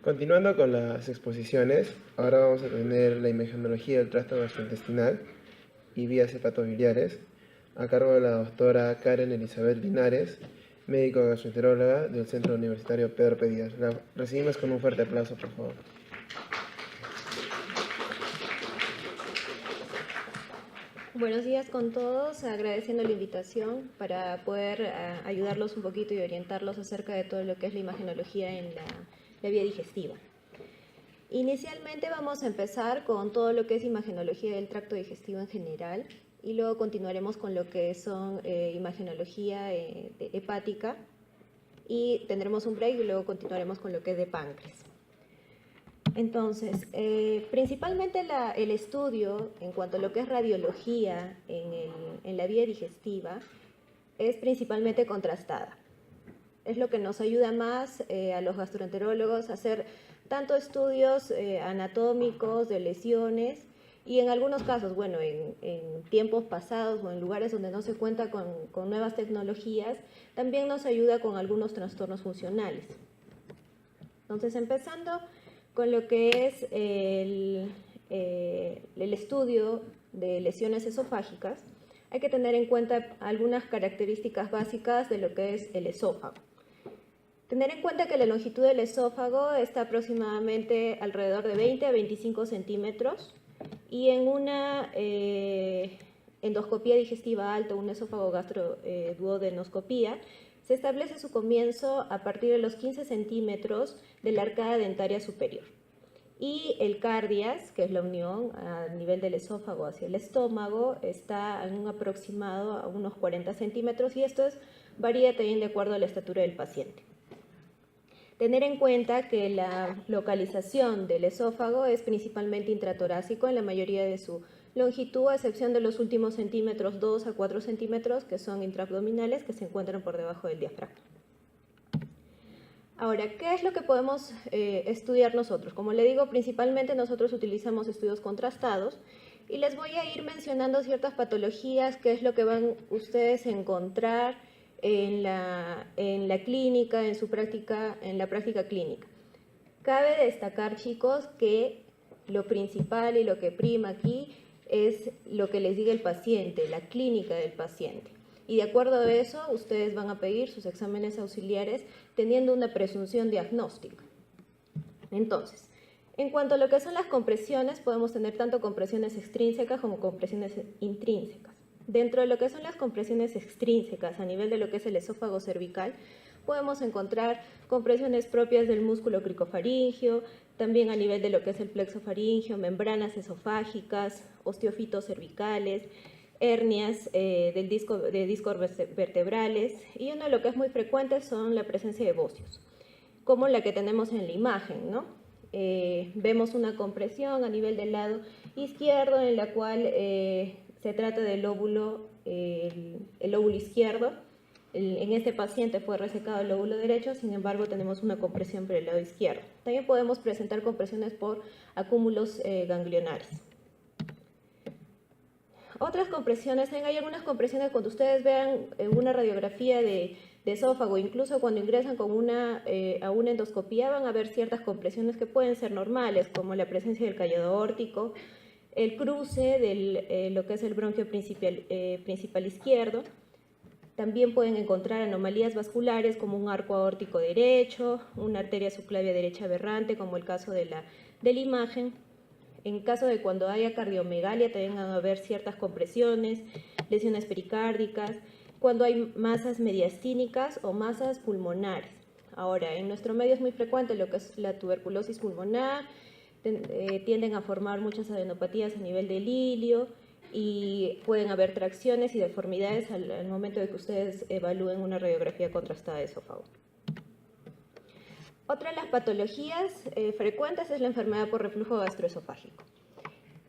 Continuando con las exposiciones, ahora vamos a tener la imagenología del tracto gastrointestinal y vías hepatobiliares, a cargo de la doctora Karen Elizabeth Linares, médico gastroenteróloga del Centro Universitario Pedro P. Díaz. La recibimos con un fuerte aplauso, por favor. Buenos días con todos, agradeciendo la invitación para poder ayudarlos un poquito y orientarlos acerca de todo lo que es la imagenología en la vía digestiva. Inicialmente vamos a empezar con todo lo que es imagenología del tracto digestivo en general y luego continuaremos con lo que son imagenología hepática y tendremos un break y luego continuaremos con lo que es de páncreas. Entonces, principalmente el estudio en cuanto a lo que es radiología en la vía digestiva es principalmente contrastada. Es lo que nos ayuda más a los gastroenterólogos a hacer tanto estudios anatómicos de lesiones y en algunos casos, bueno, en tiempos pasados o en lugares donde no se cuenta con nuevas tecnologías, también nos ayuda con algunos trastornos funcionales. Entonces, empezando con lo que es el estudio de lesiones esofágicas, hay que tener en cuenta algunas características básicas de lo que es el esófago. Tener en cuenta que la longitud del esófago está aproximadamente alrededor de 20 a 25 centímetros y en una endoscopía digestiva alta, un esófago gastroduodenoscopía, se establece su comienzo a partir de los 15 centímetros de la arcada dentaria superior. Y el cardias, que es la unión a nivel del esófago hacia el estómago, está en un aproximado a unos 40 centímetros y esto varía también de acuerdo a la estatura del paciente. Tener en cuenta que la localización del esófago es principalmente intratorácico en la mayoría de su longitud, a excepción de los últimos centímetros, 2 a 4 centímetros, que son intraabdominales, que se encuentran por debajo del diafragma. Ahora, ¿qué es lo que podemos estudiar nosotros? Como le digo, principalmente nosotros utilizamos estudios contrastados y les voy a ir mencionando ciertas patologías, qué es lo que van ustedes a encontrar en la clínica, en la práctica clínica. Cabe destacar, chicos, que lo principal y lo que prima aquí es lo que les diga el paciente, la clínica del paciente. Y de acuerdo a eso, ustedes van a pedir sus exámenes auxiliares teniendo una presunción diagnóstica. Entonces, en cuanto a lo que son las compresiones, podemos tener tanto compresiones extrínsecas como compresiones intrínsecas. Dentro de lo que son las compresiones extrínsecas a nivel de lo que es el esófago cervical, podemos encontrar compresiones propias del músculo cricofaringio, también a nivel de lo que es el plexo faringio, membranas esofágicas, osteofitos cervicales, hernias de discos vertebrales, y uno de lo que es muy frecuente son la presencia de bocios, como la que tenemos en la imagen, ¿no? Vemos una compresión a nivel del lado izquierdo en la cual se trata del lóbulo, el lóbulo izquierdo. En este paciente fue resecado el lóbulo derecho, sin embargo tenemos una compresión por el lado izquierdo. También podemos presentar compresiones por acúmulos ganglionares. Otras compresiones, hay algunas compresiones cuando ustedes vean una radiografía de esófago, incluso cuando ingresan con a una endoscopía van a ver ciertas compresiones que pueden ser normales, como la presencia del callado aórtico, el cruce de lo que es el bronquio principal izquierdo. También pueden encontrar anomalías vasculares como un arco aórtico derecho, una arteria subclavia derecha aberrante, como el caso de la imagen. En caso de cuando haya cardiomegalia, también van a haber ciertas compresiones, lesiones pericárdicas, cuando hay masas mediastínicas o masas pulmonares. Ahora, en nuestro medio es muy frecuente lo que es la tuberculosis pulmonar, tienden a formar muchas adenopatías a nivel del ilio y pueden haber tracciones y deformidades al momento de que ustedes evalúen una radiografía contrastada de esófago. Otra de las patologías frecuentes es la enfermedad por reflujo gastroesofágico.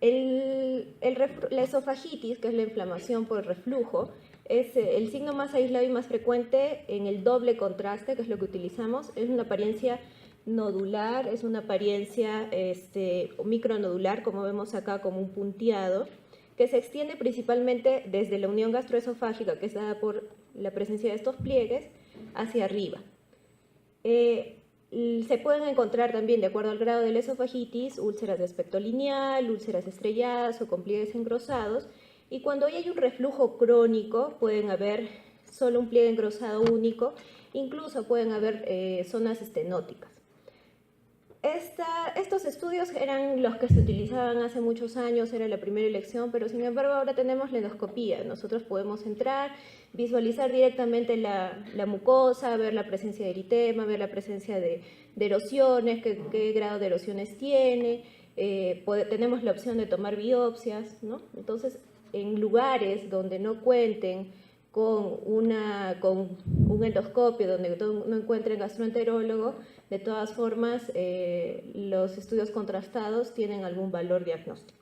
La esofagitis, que es la inflamación por reflujo, es el signo más aislado y más frecuente en el doble contraste, que es lo que utilizamos. Es una apariencia nodular, es una apariencia micronodular, como vemos acá, como un punteado, que se extiende principalmente desde la unión gastroesofágica, que es dada por la presencia de estos pliegues, hacia arriba. Se pueden encontrar también, de acuerdo al grado de la esofagitis, úlceras de aspecto lineal, úlceras estrelladas o con pliegues engrosados. Y cuando hay un reflujo crónico, pueden haber solo un pliegue engrosado único, incluso pueden haber zonas estenóticas. Estos estudios eran los que se utilizaban hace muchos años, era la primera elección, pero sin embargo ahora tenemos la endoscopía. Nosotros podemos entrar, visualizar directamente la mucosa, ver la presencia de eritema, ver la presencia de erosiones, qué grado de erosiones tiene, tenemos la opción de tomar biopsias, ¿no? Entonces, en lugares donde no cuenten con un endoscopio, donde no encuentren gastroenterólogo, de todas formas, los estudios contrastados tienen algún valor diagnóstico.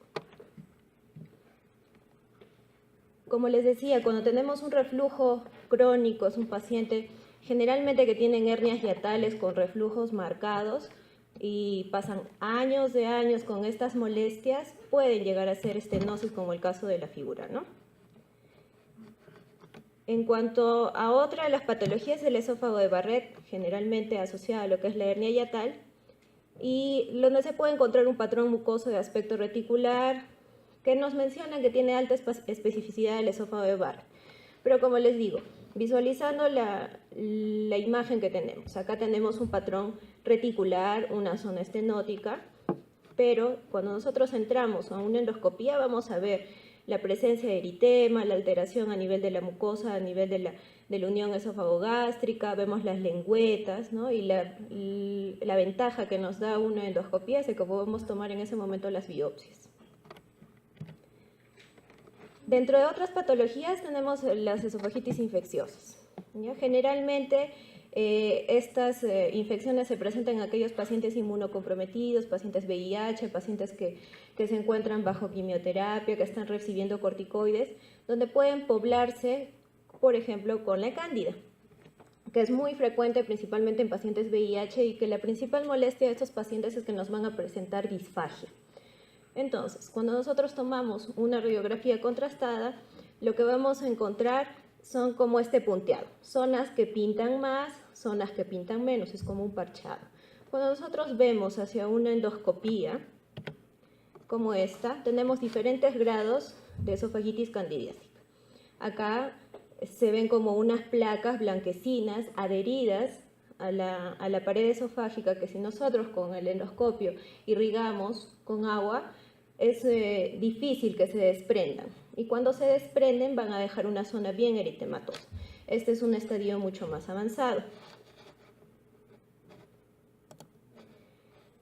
Como les decía, cuando tenemos un reflujo crónico, es un paciente generalmente que tienen hernias hiatales con reflujos marcados y pasan años de años con estas molestias, pueden llegar a ser estenosis como el caso de la figura, ¿no? En cuanto a otra de las patologías del esófago de Barrett, generalmente asociada a lo que es la hernia hiatal, y donde se puede encontrar un patrón mucoso de aspecto reticular, que nos menciona que tiene alta especificidad del esófago de Barrett. Pero como les digo, visualizando la imagen que tenemos, acá tenemos un patrón reticular, una zona estenótica, pero cuando nosotros entramos a una endoscopía vamos a ver la presencia de eritema, la alteración a nivel de la mucosa, a nivel de la unión esófago-gástrica, vemos las lengüetas, ¿no? Y la ventaja que nos da una endoscopía es que podemos tomar en ese momento las biopsias. Dentro de otras patologías tenemos las esofagitis infecciosas, ¿ya? Generalmente estas infecciones se presentan en aquellos pacientes inmunocomprometidos, pacientes VIH, pacientes que se encuentran bajo quimioterapia, que están recibiendo corticoides, donde pueden poblarse, por ejemplo, con la cándida, que es muy frecuente principalmente en pacientes VIH y que la principal molestia de estos pacientes es que nos van a presentar disfagia. Entonces, cuando nosotros tomamos una radiografía contrastada, lo que vamos a encontrar son como este punteado, zonas que pintan más, zonas que pintan menos, es como un parchado. Cuando nosotros vemos hacia una endoscopía como esta, tenemos diferentes grados de esofagitis candidiática. Acá se ven como unas placas blanquecinas adheridas a la pared esofágica, que si nosotros con el endoscopio irrigamos con agua, es difícil que se desprendan. Y cuando se desprenden van a dejar una zona bien eritematosa. Este es un estadio mucho más avanzado.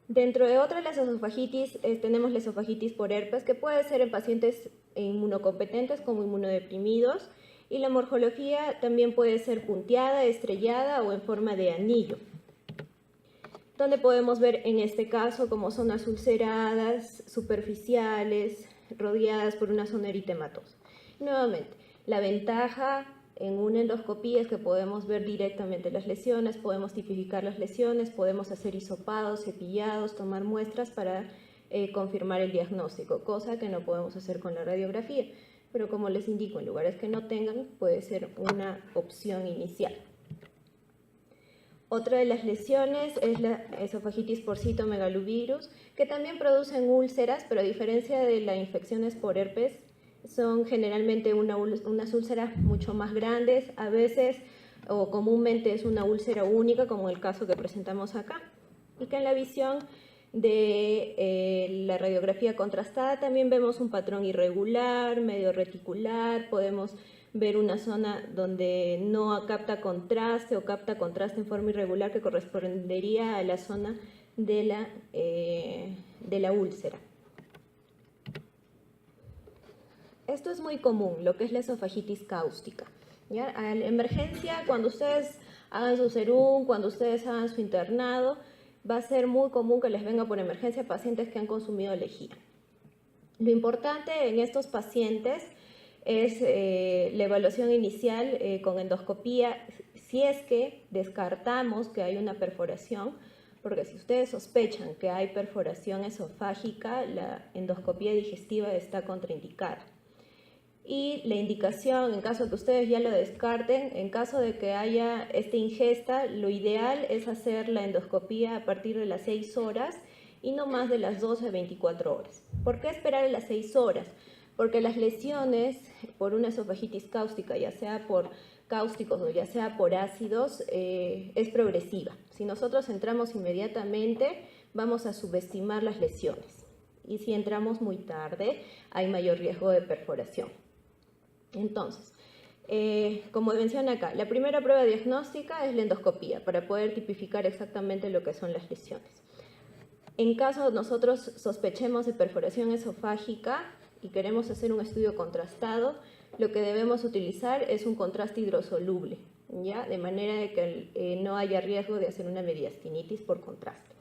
Dentro de otras las esofagitis, tenemos la esofagitis por herpes, que puede ser en pacientes inmunocompetentes como inmunodeprimidos, y la morfología también puede ser punteada, estrellada o en forma de anillo, donde podemos ver en este caso como zonas ulceradas, superficiales, rodeadas por una zona eritematosa. Nuevamente, la ventaja en una endoscopía es que podemos ver directamente las lesiones, podemos tipificar las lesiones, podemos hacer hisopados, cepillados, tomar muestras para confirmar el diagnóstico, cosa que no podemos hacer con la radiografía. Pero como les indico, en lugares que no tengan, puede ser una opción inicial. Otra de las lesiones es la esofagitis por citomegalovirus, que también producen úlceras, pero a diferencia de las infecciones por herpes, son generalmente unas úlceras mucho más grandes, a veces o comúnmente es una úlcera única, como el caso que presentamos acá, y que en la visión de la radiografía contrastada también vemos un patrón irregular, medio reticular, podemos ver una zona donde no capta contraste o capta contraste en forma irregular que correspondería a la zona de la úlcera. Esto es muy común, lo que es la esofagitis cáustica, ¿ya? A la emergencia, cuando ustedes hagan su serum, cuando ustedes hagan su internado, va a ser muy común que les venga por emergencia pacientes que han consumido lejía. Lo importante en estos pacientes es la evaluación inicial con endoscopía, si es que descartamos que hay una perforación, porque si ustedes sospechan que hay perforación esofágica, la endoscopía digestiva está contraindicada. Y la indicación, en caso de que ustedes ya lo descarten, en caso de que haya esta ingesta, lo ideal es hacer la endoscopía a partir de las 6 horas y no más de las 12 a 24 horas. ¿Por qué esperar a las 6 horas? Porque las lesiones por una esofagitis cáustica, ya sea por cáusticos o ya sea por ácidos, es progresiva. Si nosotros entramos inmediatamente, vamos a subestimar las lesiones. Y si entramos muy tarde, hay mayor riesgo de perforación. Entonces, como menciona acá, la primera prueba diagnóstica es la endoscopía para poder tipificar exactamente lo que son las lesiones. En caso nosotros sospechemos de perforación esofágica y queremos hacer un estudio contrastado, lo que debemos utilizar es un contraste hidrosoluble, ¿ya? De manera de que no haya riesgo de hacer una mediastinitis por contraste.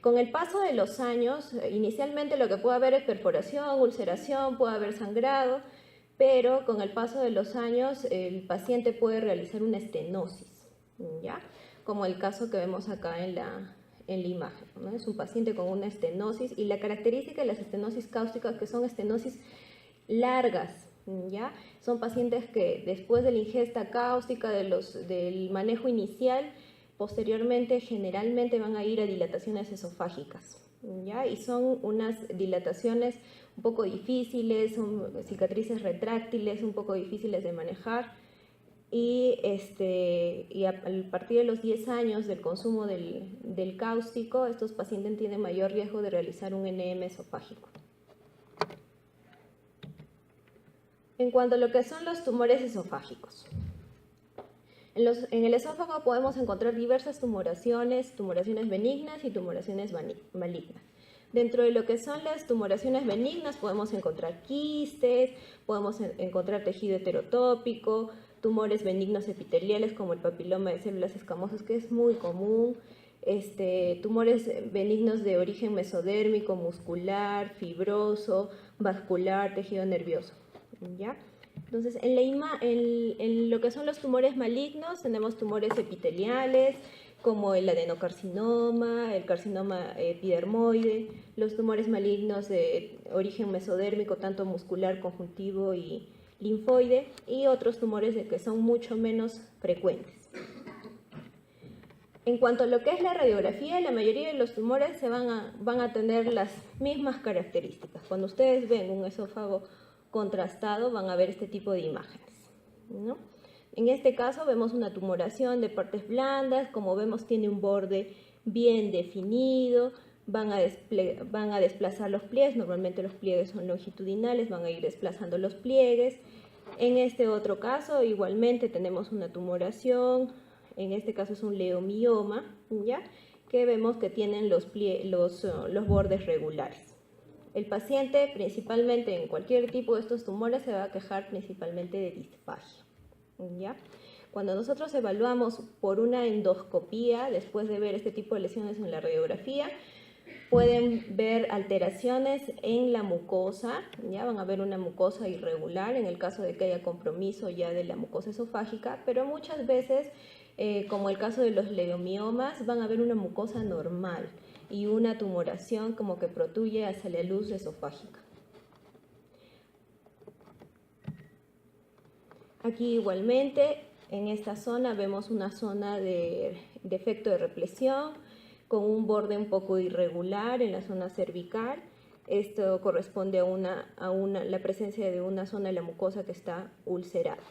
Con el paso de los años, inicialmente lo que puede haber es perforación, ulceración, puede haber sangrado, pero con el paso de los años el paciente puede realizar una estenosis, ¿ya? Como el caso que vemos acá en la imagen, ¿no? Es un paciente con una estenosis y la característica de las estenosis cáusticas que son estenosis largas, ¿ya? Son pacientes que después de la ingesta cáustica, del manejo inicial, posteriormente generalmente van a ir a dilataciones esofágicas, ¿ya? Y son unas dilataciones un poco difíciles, son cicatrices retráctiles, un poco difíciles de manejar. Y a partir de los 10 años del consumo del cáustico, estos pacientes tienen mayor riesgo de realizar un NM esofágico. En cuanto a lo que son los tumores esofágicos. En el esófago podemos encontrar diversas tumoraciones benignas y tumoraciones malignas. Dentro de lo que son las tumoraciones benignas podemos encontrar quistes, podemos encontrar tejido heterotópico, tumores benignos epiteliales como el papiloma de células escamosas, que es muy común, tumores benignos de origen mesodérmico, muscular, fibroso, vascular, tejido nervioso, ¿ya? Entonces, en lo que son los tumores malignos, tenemos tumores epiteliales, como el adenocarcinoma, el carcinoma epidermoide, los tumores malignos de origen mesodérmico, tanto muscular, conjuntivo y linfoide, y otros tumores que son mucho menos frecuentes. En cuanto a lo que es la radiografía, la mayoría de los tumores van a tener las mismas características. Cuando ustedes ven un esófago contrastado, van a ver este tipo de imágenes, ¿no? En este caso vemos una tumoración de partes blandas, como vemos tiene un borde bien definido, van a desplazar los pliegues, normalmente los pliegues son longitudinales, van a ir desplazando los pliegues. En este otro caso igualmente tenemos una tumoración, en este caso es un leomioma, ¿ya? Que vemos que tienen los bordes regulares. El paciente, principalmente en cualquier tipo de estos tumores, se va a quejar principalmente de disfagia, ¿ya? Cuando nosotros evaluamos por una endoscopía, después de ver este tipo de lesiones en la radiografía, pueden ver alteraciones en la mucosa, ya van a ver una mucosa irregular en el caso de que haya compromiso ya de la mucosa esofágica, pero muchas veces, como el caso de los leomiomas, van a ver una mucosa normal y una tumoración como que protruye hacia la luz esofágica. Aquí igualmente, en esta zona vemos una zona de defecto de represión con un borde un poco irregular en la zona cervical. Esto corresponde a la presencia de una zona de la mucosa que está ulcerada.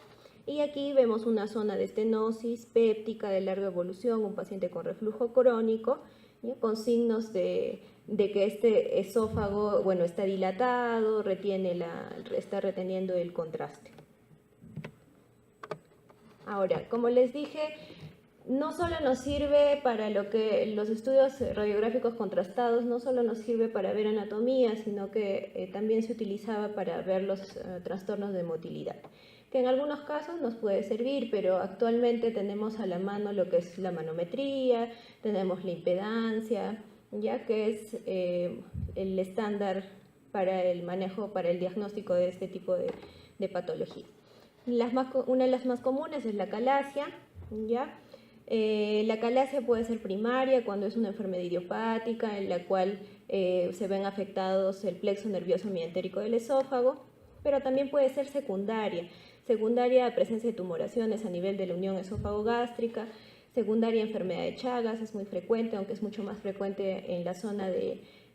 Y aquí vemos una zona de estenosis péptica de larga evolución, un paciente con reflujo crónico, ¿ya? Con signos de que este esófago, bueno, está dilatado, está reteniendo el contraste. Ahora, como les dije, no solo nos sirve para los estudios radiográficos contrastados, no solo nos sirve para ver anatomía, sino que también se utilizaba para ver los trastornos de motilidad, que en algunos casos nos puede servir, pero actualmente tenemos a la mano lo que es la manometría, tenemos la impedancia, ya que es el estándar para el manejo, para el diagnóstico de este tipo de patología. Una de las más comunes es la calasia, ¿ya? La calasia puede ser primaria cuando es una enfermedad idiopática en la cual se ven afectados el plexo nervioso mientérico del esófago, pero también puede ser secundaria. Secundaria a presencia de tumoraciones a nivel de la unión esófago-gástrica, secundaria enfermedad de Chagas, es muy frecuente, aunque es mucho más frecuente en la zona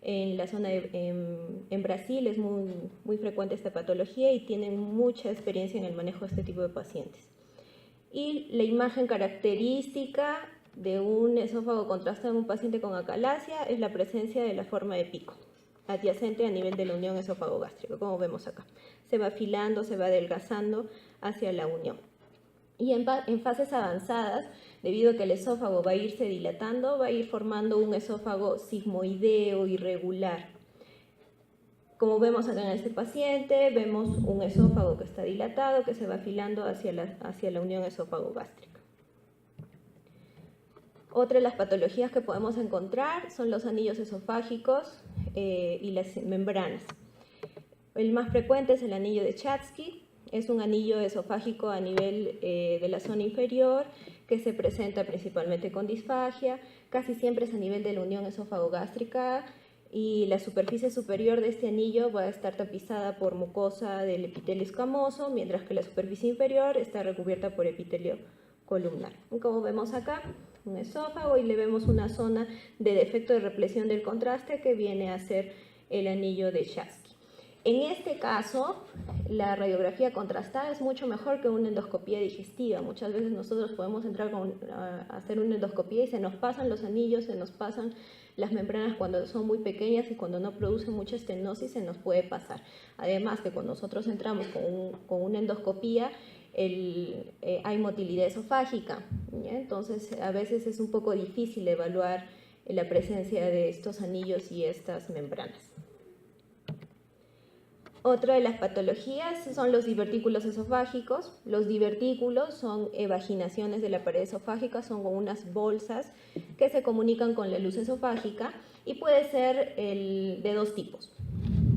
en Brasil es muy frecuente esta patología y tienen mucha experiencia en el manejo de este tipo de pacientes. Y la imagen característica de un esófago contrastado en un paciente con acalasia es la presencia de la forma de pico adyacente a nivel de la unión esófago-gástrica, como vemos acá. Se va afilando, se va adelgazando hacia la unión. Y en fases avanzadas, debido a que el esófago va a irse dilatando, va a ir formando un esófago sigmoideo irregular. Como vemos acá en este paciente, vemos un esófago que está dilatado, que se va afilando hacia la unión esófago-gástrica. Otra de las patologías que podemos encontrar son los anillos esofágicos y las membranas. El más frecuente es el anillo de Chatsky. Es un anillo esofágico a nivel de la zona inferior que se presenta principalmente con disfagia, casi siempre es a nivel de la unión esófago-gástrica y la superficie superior de este anillo va a estar tapizada por mucosa del epitelio escamoso, mientras que la superficie inferior está recubierta por epitelio columnar. Como vemos acá, un esófago y le vemos una zona de defecto de represión del contraste que viene a ser el anillo de Chatsky. En este caso, la radiografía contrastada es mucho mejor que una endoscopía digestiva. Muchas veces nosotros podemos entrar a hacer una endoscopía y se nos pasan los anillos, se nos pasan las membranas cuando son muy pequeñas y cuando no producen mucha estenosis se nos puede pasar. Además que cuando nosotros entramos con una endoscopía, hay motilidad esofágica, ¿ya? Entonces a veces es un poco difícil evaluar la presencia de estos anillos y estas membranas. Otra de las patologías son los divertículos esofágicos. Los divertículos son evaginaciones de la pared esofágica, son como unas bolsas que se comunican con la luz esofágica y puede ser de dos tipos.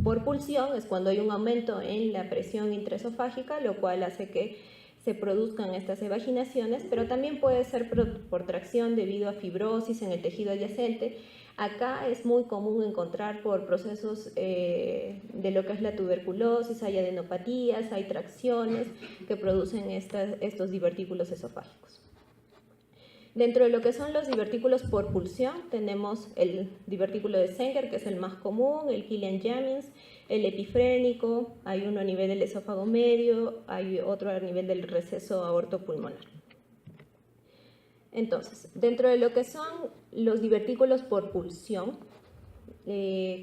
Por pulsión es cuando hay un aumento en la presión intraesofágica, lo cual hace que se produzcan estas evaginaciones, pero también puede ser por tracción debido a fibrosis en el tejido adyacente. Acá es muy común encontrar por procesos de lo que es la tuberculosis, hay adenopatías, hay tracciones que producen estos divertículos esofágicos. Dentro de lo que son los divertículos por pulsión, tenemos el divertículo de Sanger, que es el más común, el Killian-Jannings, el epifrénico, hay uno a nivel del esófago medio, hay otro a nivel del receso aortopulmonar. Entonces, dentro de lo que son los divertículos por pulsión,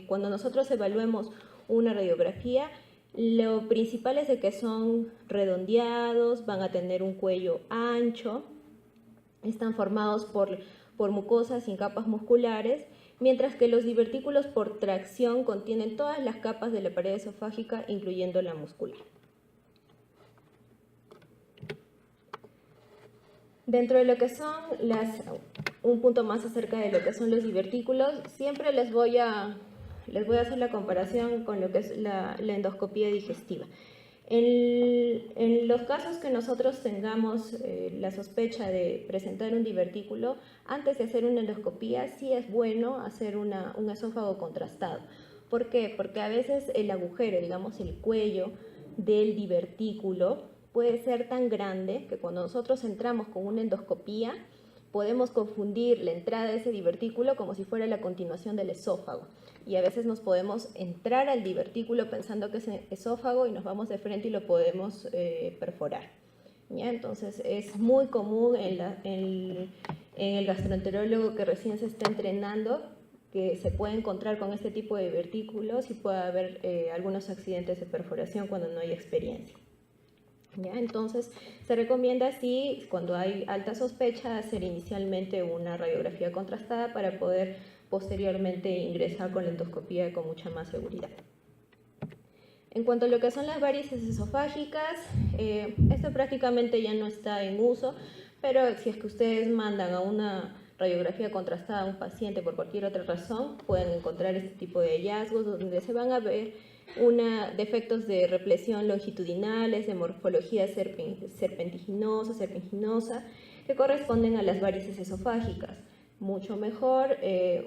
cuando nosotros evaluemos una radiografía, lo principal es de que son redondeados, van a tener un cuello ancho, están formados por mucosas sin capas musculares, mientras que los divertículos por tracción contienen todas las capas de la pared esofágica, incluyendo la muscular. Dentro de lo que son un punto más acerca de lo que son los divertículos, siempre les voy a hacer la comparación con lo que es la endoscopía digestiva. En los casos que nosotros tengamos la sospecha de presentar un divertículo, antes de hacer una endoscopía sí es bueno hacer un esófago contrastado. ¿Por qué? Porque a veces el agujero, digamos el cuello del divertículo, puede ser tan grande que cuando nosotros entramos con una endoscopía podemos confundir la entrada de ese divertículo como si fuera la continuación del esófago. Y a veces nos podemos entrar al divertículo pensando que es esófago y nos vamos de frente y lo podemos perforar. ¿Ya? Entonces es muy común en el gastroenterólogo que recién se está entrenando que se puede encontrar con este tipo de divertículos y puede haber algunos accidentes de perforación cuando no hay experiencia. ¿Ya? Entonces se recomienda así, cuando hay alta sospecha, hacer inicialmente una radiografía contrastada para poder posteriormente ingresar con la endoscopía con mucha más seguridad. En cuanto a lo que son las varices esofágicas, esto prácticamente ya no está en uso, pero si es que ustedes mandan a una radiografía contrastada a un paciente por cualquier otra razón, pueden encontrar este tipo de hallazgos donde se van a ver defectos de represión longitudinales, de morfología serpinginosa, que corresponden a las varices esofágicas. Mucho mejor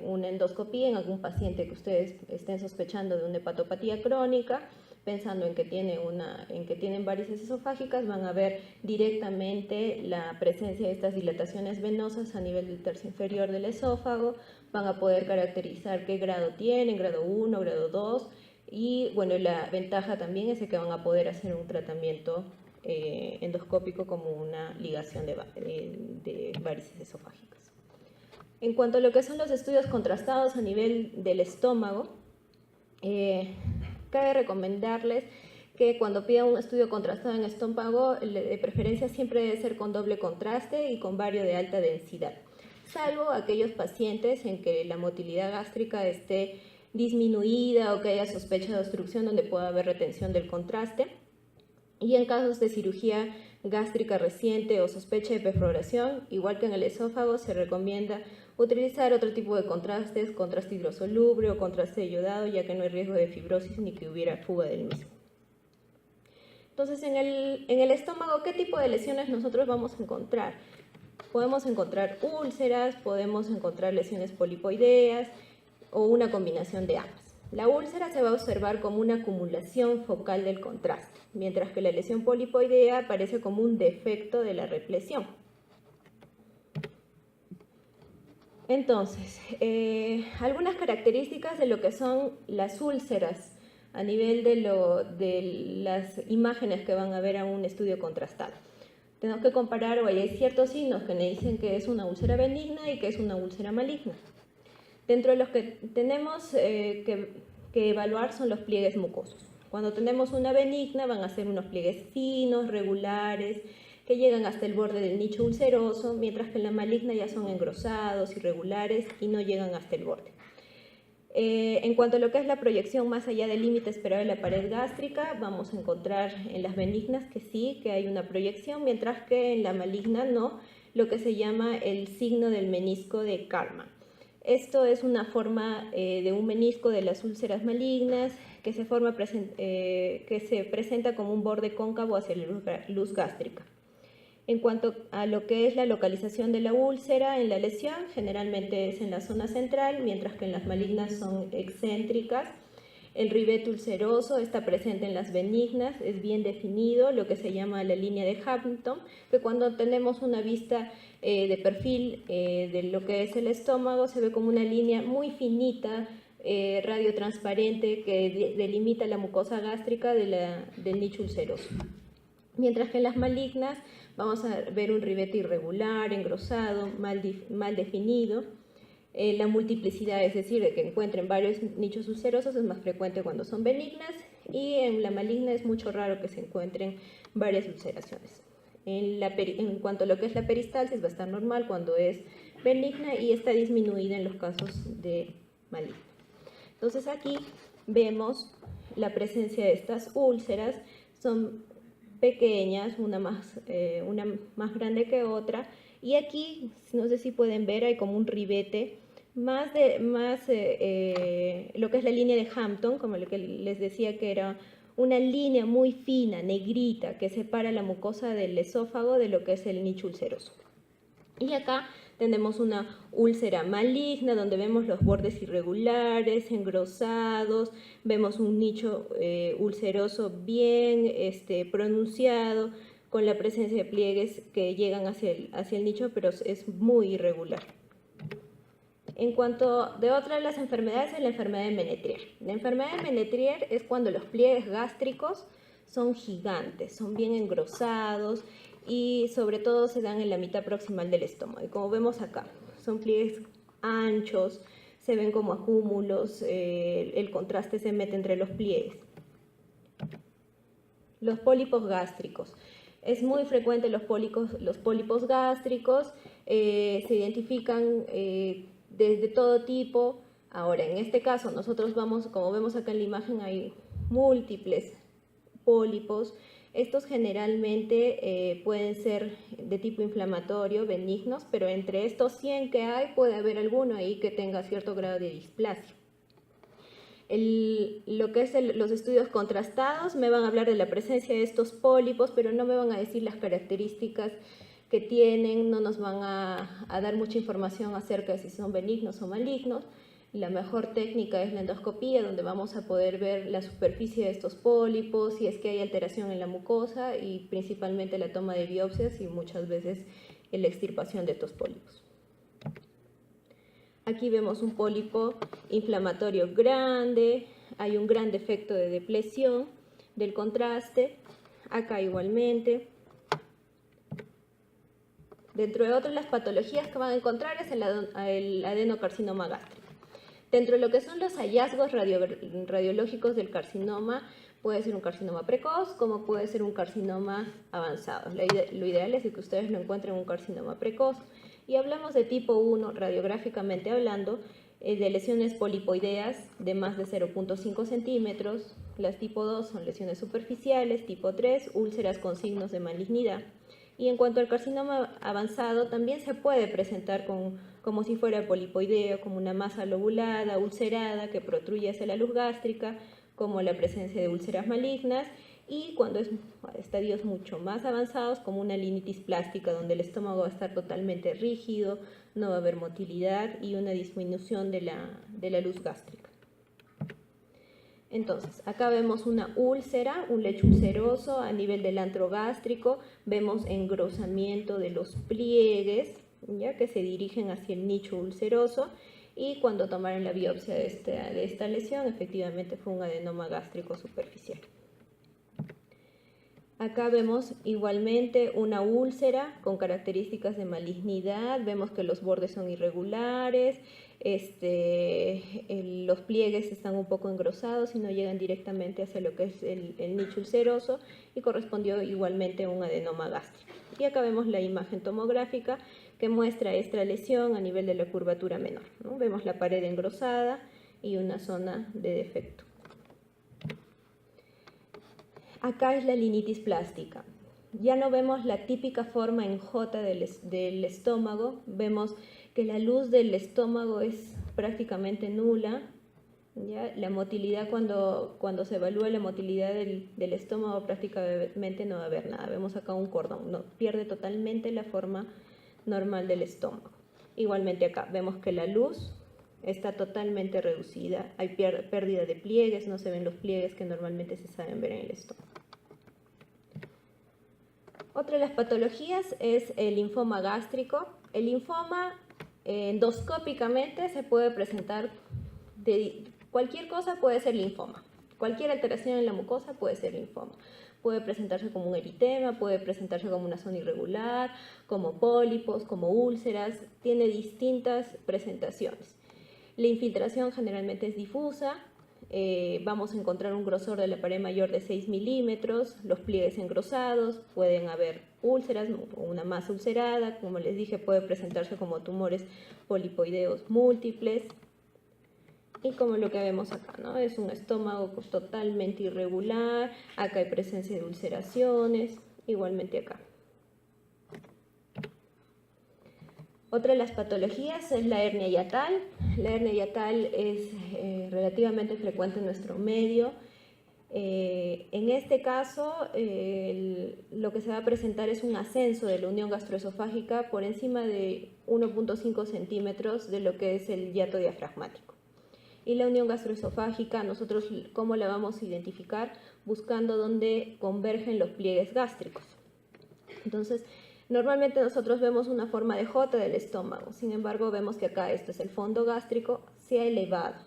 una endoscopía en algún paciente que ustedes estén sospechando de una hepatopatía crónica pensando en que tienen varices esofágicas, van a ver directamente la presencia de estas dilataciones venosas a nivel del tercio inferior del esófago, van a poder caracterizar qué grado tienen, grado 1, grado 2, y bueno, la ventaja también es que van a poder hacer un tratamiento endoscópico como una ligación de varices esofágicas. En cuanto a lo que son los estudios contrastados a nivel del estómago, cabe recomendarles que cuando pidan un estudio contrastado en estómago, de preferencia siempre debe ser con doble contraste y con bario de alta densidad, salvo aquellos pacientes en que la motilidad gástrica esté disminuida o que haya sospecha de obstrucción donde pueda haber retención del contraste. Y en casos de cirugía gástrica reciente o sospecha de perforación, igual que en el esófago, se recomienda utilizar otro tipo de contrastes, contraste hidrosoluble o contraste de yodado, ya que no hay riesgo de fibrosis ni que hubiera fuga del mismo. Entonces, en el estómago, ¿qué tipo de lesiones nosotros vamos a encontrar? Podemos encontrar úlceras, podemos encontrar lesiones polipoideas o una combinación de ambas. La úlcera se va a observar como una acumulación focal del contraste, mientras que la lesión polipoidea aparece como un defecto de la represión. Entonces, algunas características de lo que son las úlceras a nivel de las imágenes que van a ver a un estudio contrastado. Tenemos que comparar, o hay ciertos signos que me dicen que es una úlcera benigna y que es una úlcera maligna. Dentro de los que tenemos que evaluar son los pliegues mucosos. Cuando tenemos una benigna van a ser unos pliegues finos, regulares, que llegan hasta el borde del nicho ulceroso, mientras que en la maligna ya son engrosados, irregulares y no llegan hasta el borde. En cuanto a lo que es la proyección más allá del límite esperado de la pared gástrica, vamos a encontrar en las benignas que sí, que hay una proyección, mientras que en la maligna no, lo que se llama el signo del menisco de Karman. Esto es una forma de un menisco de las úlceras malignas que se presenta como un borde cóncavo hacia la luz gástrica. En cuanto a lo que es la localización de la úlcera en la lesión, generalmente es en la zona central, mientras que en las malignas son excéntricas. El ribete ulceroso está presente en las benignas, es bien definido, lo que se llama la línea de Hampton, que cuando tenemos una vista de perfil de lo que es el estómago, se ve como una línea muy finita, radiotransparente, que delimita la mucosa gástrica del nicho ulceroso. Mientras que en las malignas vamos a ver un ribete irregular, engrosado, mal definido. La multiplicidad, es decir, de que encuentren varios nichos ulcerosos, es más frecuente cuando son benignas, y en la maligna es mucho raro que se encuentren varias ulceraciones. En cuanto a lo que es la peristalsis, va a estar normal cuando es benigna y está disminuida en los casos de maligna. Entonces aquí vemos la presencia de estas úlceras, son pequeñas, una más grande que otra, y aquí, no sé si pueden ver, hay como un ribete, lo que es la línea de Hampton, como lo que les decía que era una línea muy fina, negrita, que separa la mucosa del esófago de lo que es el nicho ulceroso. Y acá tenemos una úlcera maligna donde vemos los bordes irregulares, engrosados, vemos un nicho ulceroso bien pronunciado, con la presencia de pliegues que llegan hacia el nicho, pero es muy irregular. En cuanto de otra de las enfermedades, es la enfermedad de Menetrier. La enfermedad de Menetrier es cuando los pliegues gástricos son gigantes, son bien engrosados y sobre todo se dan en la mitad proximal del estómago. Y como vemos acá, son pliegues anchos, se ven como acúmulos, el contraste se mete entre los pliegues. Los pólipos gástricos. Es muy frecuente los pólipos gástricos, se identifican de todo tipo. Ahora, en este caso, nosotros como vemos acá en la imagen, hay múltiples pólipos. Estos generalmente pueden ser de tipo inflamatorio, benignos, pero entre estos 100 que hay, puede haber alguno ahí que tenga cierto grado de displasia. Lo que es los estudios contrastados me van a hablar de la presencia de estos pólipos, pero no me van a decir las características que tienen, no nos van a dar mucha información acerca de si son benignos o malignos. La mejor técnica es la endoscopía, donde vamos a poder ver la superficie de estos pólipos, si es que hay alteración en la mucosa y principalmente la toma de biopsias y muchas veces la extirpación de estos pólipos. Aquí vemos un pólipo inflamatorio grande, hay un gran defecto de depresión del contraste, acá igualmente. Dentro de otras las patologías que van a encontrar es el adenocarcinoma gástrico. Dentro de lo que son los hallazgos radiológicos del carcinoma, puede ser un carcinoma precoz como puede ser un carcinoma avanzado. Lo ideal es que ustedes lo encuentren un carcinoma precoz. Y hablamos de tipo 1, radiográficamente hablando, de lesiones polipoideas de más de 0.5 centímetros. Las tipo 2 son lesiones superficiales, tipo 3, úlceras con signos de malignidad. Y en cuanto al carcinoma avanzado, también se puede presentar como si fuera polipoideo, como una masa lobulada, ulcerada, que protruye hacia la luz gástrica, como la presencia de úlceras malignas, y cuando es estadios mucho más avanzados, como una linitis plástica, donde el estómago va a estar totalmente rígido, no va a haber motilidad y una disminución de la luz gástrica. Entonces, acá vemos una úlcera, un lecho ulceroso a nivel del antro gástrico, vemos engrosamiento de los pliegues, ya que se dirigen hacia el nicho ulceroso, y cuando tomaron la biopsia de esta lesión, efectivamente fue un adenoma gástrico superficial. Acá vemos igualmente una úlcera con características de malignidad, vemos que los bordes son irregulares, los pliegues están un poco engrosados y no llegan directamente hacia lo que es el nicho ulceroso, y correspondió igualmente a un adenoma gástrico. Y acá vemos la imagen tomográfica que muestra esta lesión a nivel de la curvatura menor, ¿no? Vemos la pared engrosada y una zona de defecto. Acá es la linitis plástica. Ya no vemos la típica forma en J del estómago, vemos que la luz del estómago es prácticamente nula. ¿Ya? La motilidad, cuando se evalúa la motilidad del estómago, prácticamente no va a haber nada. Vemos acá un cordón, no, pierde totalmente la forma normal del estómago. Igualmente acá vemos que la luz está totalmente reducida, hay pérdida de pliegues, no se ven los pliegues que normalmente se saben ver en el estómago. Otra de las patologías es el linfoma gástrico. El linfoma endoscópicamente se puede presentar cualquier cosa, puede ser linfoma. Cualquier alteración en la mucosa puede ser linfoma. Puede presentarse como un eritema, puede presentarse como una zona irregular, como pólipos, como úlceras, tiene distintas presentaciones. La infiltración generalmente es difusa, vamos a encontrar un grosor de la pared mayor de 6 milímetros, los pliegues engrosados, pueden haber úlceras, una masa ulcerada, como les dije, puede presentarse como tumores polipoideos múltiples, y como lo que vemos acá, ¿no? Es un estómago totalmente irregular, acá hay presencia de ulceraciones, igualmente acá. Otra de las patologías es la hernia hiatal. La hernia hiatal es relativamente frecuente en nuestro medio. En este caso, lo que se va a presentar es un ascenso de la unión gastroesofágica por encima de 1.5 centímetros de lo que es el hiato diafragmático. Y la unión gastroesofágica, nosotros, ¿cómo la vamos a identificar? Buscando dónde convergen los pliegues gástricos. Entonces, normalmente nosotros vemos una forma de J del estómago, sin embargo vemos que acá este es el fondo gástrico, se ha elevado.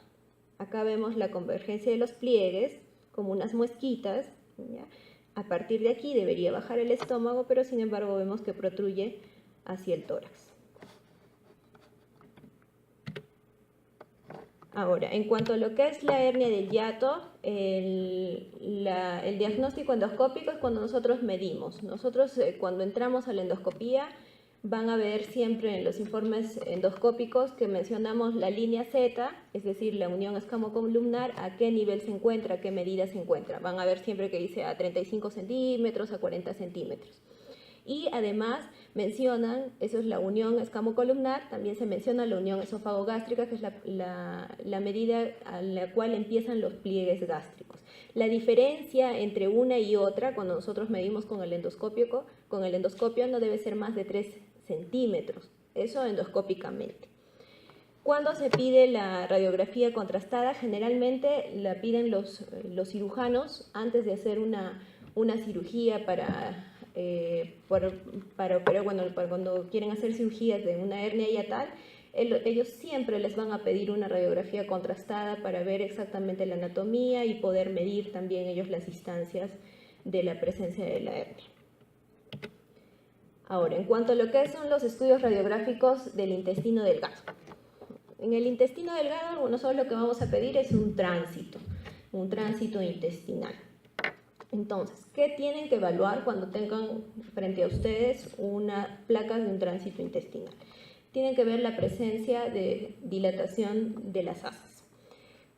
Acá vemos la convergencia de los pliegues como unas muesquitas, ¿ya? A partir de aquí debería bajar el estómago, pero sin embargo vemos que protruye hacia el tórax. Ahora, en cuanto a lo que es la hernia del hiato, el diagnóstico endoscópico es cuando nosotros medimos. Nosotros cuando entramos a la endoscopía van a ver siempre en los informes endoscópicos que mencionamos la línea Z, es decir, la unión escamocolumnar, a qué nivel se encuentra, a qué medida se encuentra. Van a ver siempre que dice a 35 centímetros, a 40 centímetros. Y además mencionan, eso es la unión escamocolumnar, también se menciona la unión esófago-gástrica, que es la medida a la cual empiezan los pliegues gástricos. La diferencia entre una y otra, cuando nosotros medimos con el endoscopio no debe ser más de 3 centímetros, eso endoscópicamente. ¿Cuándo se pide la radiografía contrastada? Generalmente la piden los cirujanos antes de hacer una cirugía para operar, bueno, para cuando quieren hacer cirugías de una hernia hiatal, ellos siempre les van a pedir una radiografía contrastada para ver exactamente la anatomía y poder medir también ellos las distancias de la presencia de la hernia. Ahora, en cuanto a lo que son los estudios radiográficos del intestino delgado. En el intestino delgado, nosotros lo que vamos a pedir es un tránsito intestinal. Entonces, ¿qué tienen que evaluar cuando tengan frente a ustedes una placa de un tránsito intestinal? Tienen que ver la presencia de dilatación de las asas.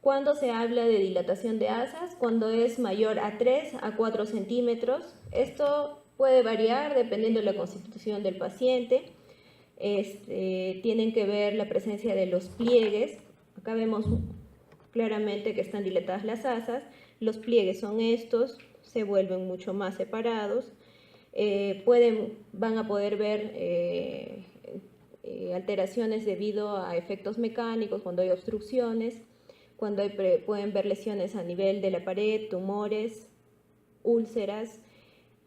¿Cuándo se habla de dilatación de asas? Cuando es mayor a 3 a 4 centímetros. Esto puede variar dependiendo de la constitución del paciente. Tienen que ver la presencia de los pliegues. Acá vemos claramente que están dilatadas las asas. Los pliegues son estos, se vuelven mucho más separados. Van a poder ver alteraciones debido a efectos mecánicos, cuando hay obstrucciones, cuando pueden ver lesiones a nivel de la pared, tumores, úlceras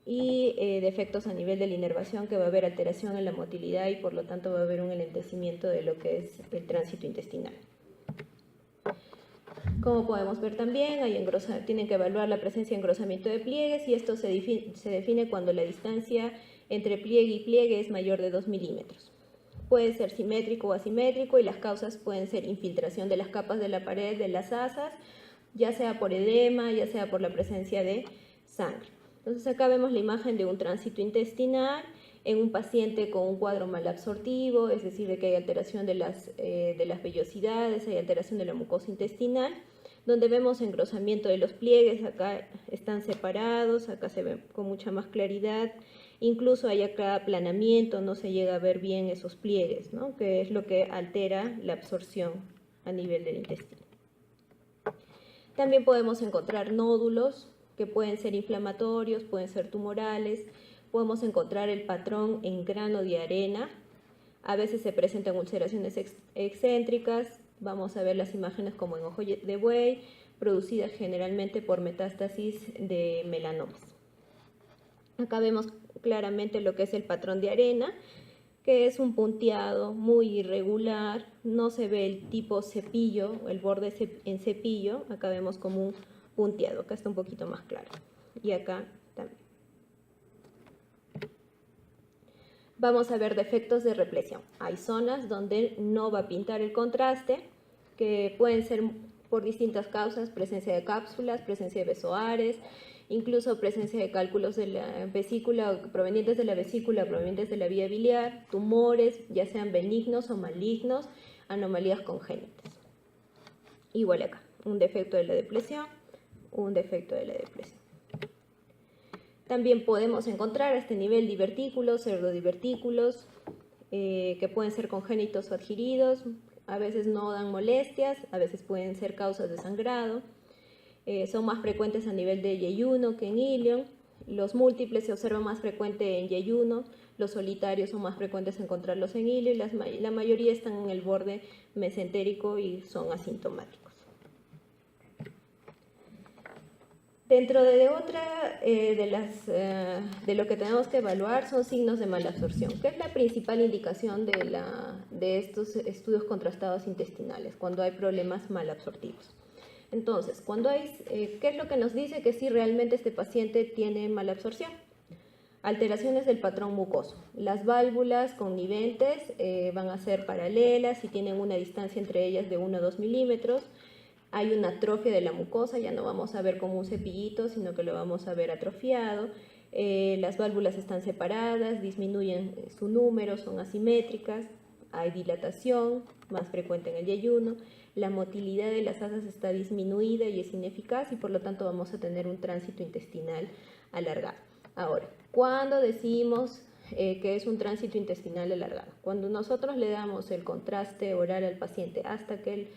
y defectos a nivel de la inervación, que va a haber alteración en la motilidad y por lo tanto va a haber un enlentecimiento de lo que es el tránsito intestinal. Como podemos ver también, tienen que evaluar la presencia de engrosamiento de pliegues y esto se define cuando la distancia entre pliegue y pliegue es mayor de 2 milímetros. Puede ser simétrico o asimétrico y las causas pueden ser infiltración de las capas de la pared de las asas, ya sea por edema, ya sea por la presencia de sangre. Entonces acá vemos la imagen de un tránsito intestinal en un paciente con un cuadro malabsortivo, es decir, de que hay alteración de las vellosidades, hay alteración de la mucosa intestinal, donde vemos engrosamiento de los pliegues, acá están separados, acá se ve con mucha más claridad, incluso hay acá aplanamiento, no se llega a ver bien esos pliegues, ¿no? Que es lo que altera la absorción a nivel del intestino. También podemos encontrar nódulos que pueden ser inflamatorios, pueden ser tumorales, podemos encontrar el patrón en grano de arena, a veces se presentan ulceraciones excéntricas, vamos a ver las imágenes como en ojo de buey, producidas generalmente por metástasis de melanomas. Acá vemos claramente lo que es el patrón de arena, que es un punteado muy irregular, no se ve el tipo cepillo, el borde en cepillo, acá vemos como un punteado, acá está un poquito más claro, y acá también. Vamos a ver defectos de represión. Hay zonas donde no va a pintar el contraste, que pueden ser por distintas causas, presencia de cápsulas, presencia de besoares, incluso presencia de cálculos de la vesícula, provenientes de la vesícula, provenientes de la vía biliar, tumores, ya sean benignos o malignos, anomalías congénitas. Igual acá, un defecto de la depresión, un defecto de la depresión. También podemos encontrar a este nivel divertículos, pseudodivertículos, que pueden ser congénitos o adquiridos, a veces no dan molestias, a veces pueden ser causas de sangrado, son más frecuentes a nivel de yeyuno que en ilion, los múltiples se observan más frecuente en yeyuno, los solitarios son más frecuentes encontrarlos en ilio y la mayoría están en el borde mesentérico y son asintomáticos. Dentro de otra de lo que tenemos que evaluar son signos de malabsorción, que es la principal indicación de estos estudios contrastados intestinales, cuando hay problemas malabsortivos. Entonces, ¿qué es lo que nos dice que sí realmente este paciente tiene malabsorción? Alteraciones del patrón mucoso. Las válvulas conniventes van a ser paralelas y tienen una distancia entre ellas de 1 a 2 milímetros. Hay una atrofia de la mucosa, ya no vamos a ver como un cepillito, sino que lo vamos a ver atrofiado. Las válvulas están separadas, disminuyen su número, son asimétricas. Hay dilatación, más frecuente en el yeyuno. La motilidad de las asas está disminuida y es ineficaz y por lo tanto vamos a tener un tránsito intestinal alargado. Ahora, ¿cuándo decimos que es un tránsito intestinal alargado? Cuando nosotros le damos el contraste oral al paciente hasta que él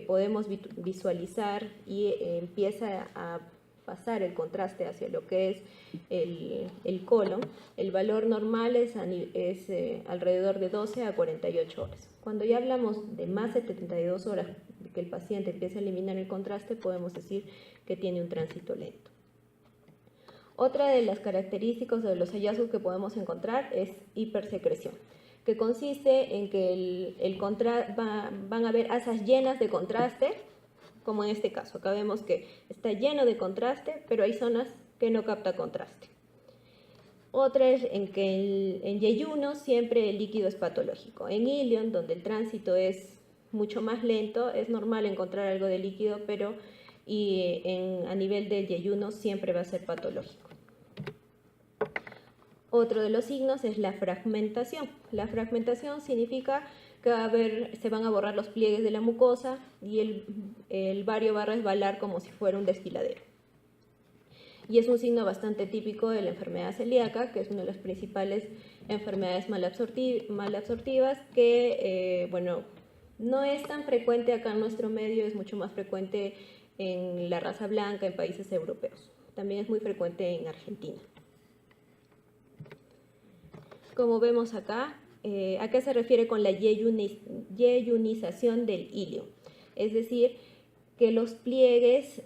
podemos visualizar y empieza a pasar el contraste hacia lo que es el colon, el valor normal es alrededor de 12 a 48 horas. Cuando ya hablamos de más de 72 horas de que el paciente empieza a eliminar el contraste, podemos decir que tiene un tránsito lento. Otra de las características de los hallazgos que podemos encontrar es hipersecreción, que consiste en que van a haber asas llenas de contraste, como en este caso. Acá vemos que está lleno de contraste, pero hay zonas que no capta contraste. Otra es en que en yeyuno siempre el líquido es patológico. En ilion, donde el tránsito es mucho más lento, es normal encontrar algo de líquido, pero a nivel del yeyuno siempre va a ser patológico. Otro de los signos es la fragmentación. La fragmentación significa que se van a borrar los pliegues de la mucosa y el bario va a resbalar como si fuera un desfiladero. Y es un signo bastante típico de la enfermedad celíaca, que es una de las principales enfermedades malabsortivas, que bueno, no es tan frecuente acá en nuestro medio, es mucho más frecuente en la raza blanca, en países europeos. También es muy frecuente en Argentina. Como vemos acá, ¿a qué se refiere con la yeyunización del ilio? Es decir, que los pliegues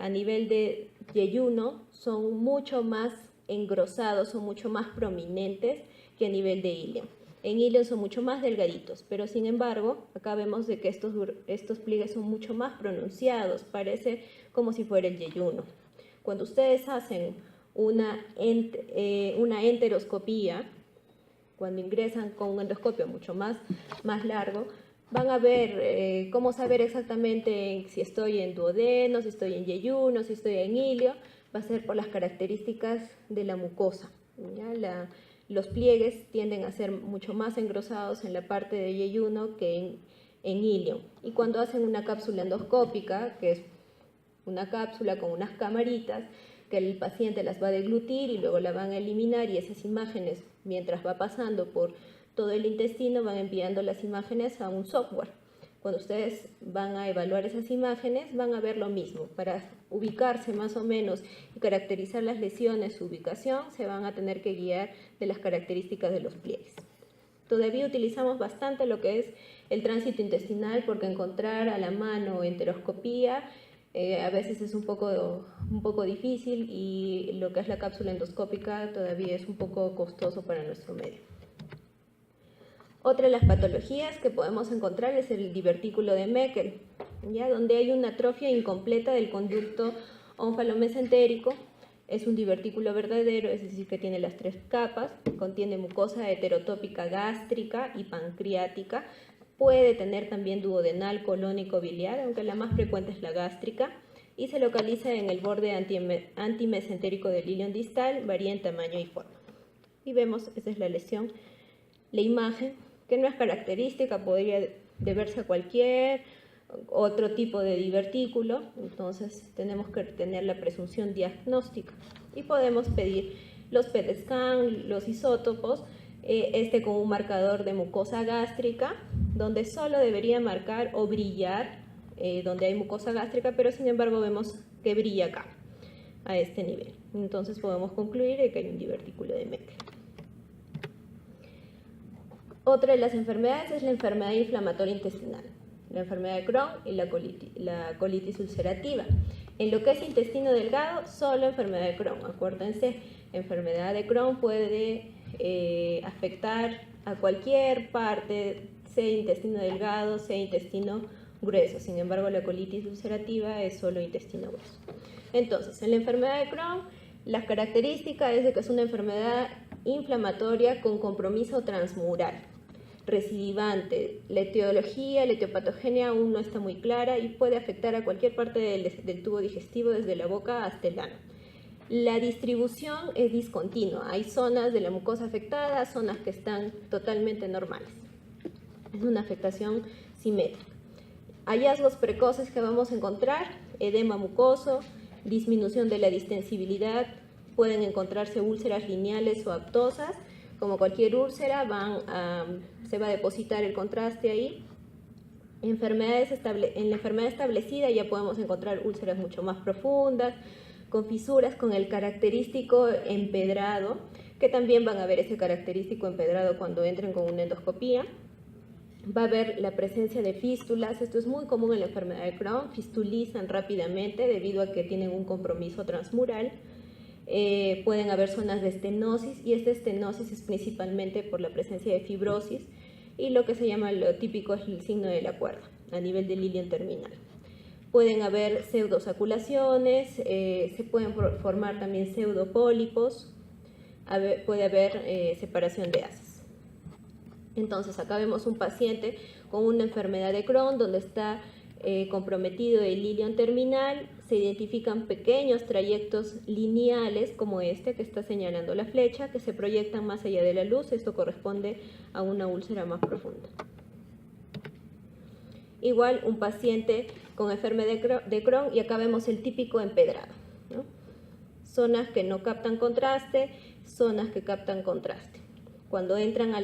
a nivel de yeyuno son mucho más engrosados, son mucho más prominentes que a nivel de ilio. En ilio son mucho más delgaditos, pero sin embargo, acá vemos de que estos pliegues son mucho más pronunciados, parece como si fuera el yeyuno. Cuando ustedes hacen una enteroscopía, cuando ingresan con un endoscopio mucho más largo, van a ver cómo saber exactamente si estoy en duodeno, si estoy en yeyuno, si estoy en ilio. Va a ser por las características de la mucosa. Los pliegues tienden a ser mucho más engrosados en la parte de yeyuno que en ilio. Y cuando hacen una cápsula endoscópica, que es una cápsula con unas camaritas, que el paciente las va a deglutir y luego la van a eliminar, y esas imágenes, mientras va pasando por todo el intestino, van enviando las imágenes a un software. Cuando ustedes van a evaluar esas imágenes, van a ver lo mismo. Para ubicarse más o menos y caracterizar las lesiones, su ubicación, se van a tener que guiar de las características de los pliegues. Todavía utilizamos bastante lo que es el tránsito intestinal, porque encontrar a la mano enteroscopía a veces es un poco difícil, y lo que es la cápsula endoscópica todavía es un poco costoso para nuestro medio. Otra de las patologías que podemos encontrar es el divertículo de Meckel, ¿ya? Donde hay una atrofia incompleta del conducto ónfalo-mesentérico. Es un divertículo verdadero, es decir, que tiene las 3 capas, contiene mucosa heterotópica gástrica y pancreática. Puede tener también duodenal, colónico, biliar, aunque la más frecuente es la gástrica, y se localiza en el borde antimesentérico del ilion distal, varía en tamaño y forma. Y vemos, esa es la lesión, la imagen, que no es característica, podría deberse a cualquier otro tipo de divertículo, entonces tenemos que tener la presunción diagnóstica y podemos pedir los PET scan, los isótopos, con un marcador de mucosa gástrica, donde solo debería marcar o brillar donde hay mucosa gástrica, pero sin embargo vemos que brilla acá, a este nivel. Entonces podemos concluir que hay un divertículo de Meckel. Otra de las enfermedades es la enfermedad inflamatoria intestinal, la enfermedad de Crohn y la colitis ulcerativa. En lo que es intestino delgado, solo enfermedad de Crohn. Acuérdense, enfermedad de Crohn puede afectar a cualquier parte, sea intestino delgado, sea intestino grueso. Sin embargo, la colitis ulcerativa es solo intestino grueso. Entonces, en la enfermedad de Crohn, las características es de que es una enfermedad inflamatoria con compromiso transmural, recidivante. La etiología, la etiopatogenia aún no está muy clara y puede afectar a cualquier parte del tubo digestivo, desde la boca hasta el ano. La distribución es discontinua. Hay zonas de la mucosa afectada, zonas que están totalmente normales. Es una afectación simétrica. Hallazgos precoces que vamos a encontrar: edema mucoso, disminución de la distensibilidad, pueden encontrarse úlceras lineales o aptosas. Como cualquier úlcera, se va a depositar el contraste ahí. En la enfermedad establecida ya podemos encontrar úlceras mucho más profundas, con fisuras, con el característico empedrado, que también van a ver ese característico empedrado cuando entren con una endoscopía. Va a haber la presencia de fístulas, esto es muy común en la enfermedad de Crohn, fistulizan rápidamente debido a que tienen un compromiso transmural. Pueden haber zonas de estenosis, y esta estenosis es principalmente por la presencia de fibrosis, y lo que se llama, lo típico, es el signo de la cuerda a nivel del ilion terminal. Pueden haber pseudosaculaciones, se pueden formar también pseudopólipos, puede haber separación de haces. Entonces acá vemos un paciente con una enfermedad de Crohn donde está comprometido el ilion terminal. Se identifican pequeños trayectos lineales como este que está señalando la flecha, que se proyectan más allá de la luz. Esto corresponde a una úlcera más profunda. Igual un paciente con enfermedad de Crohn, y acá vemos el típico empedrado, ¿no? Zonas que no captan contraste, zonas que captan contraste. Cuando entran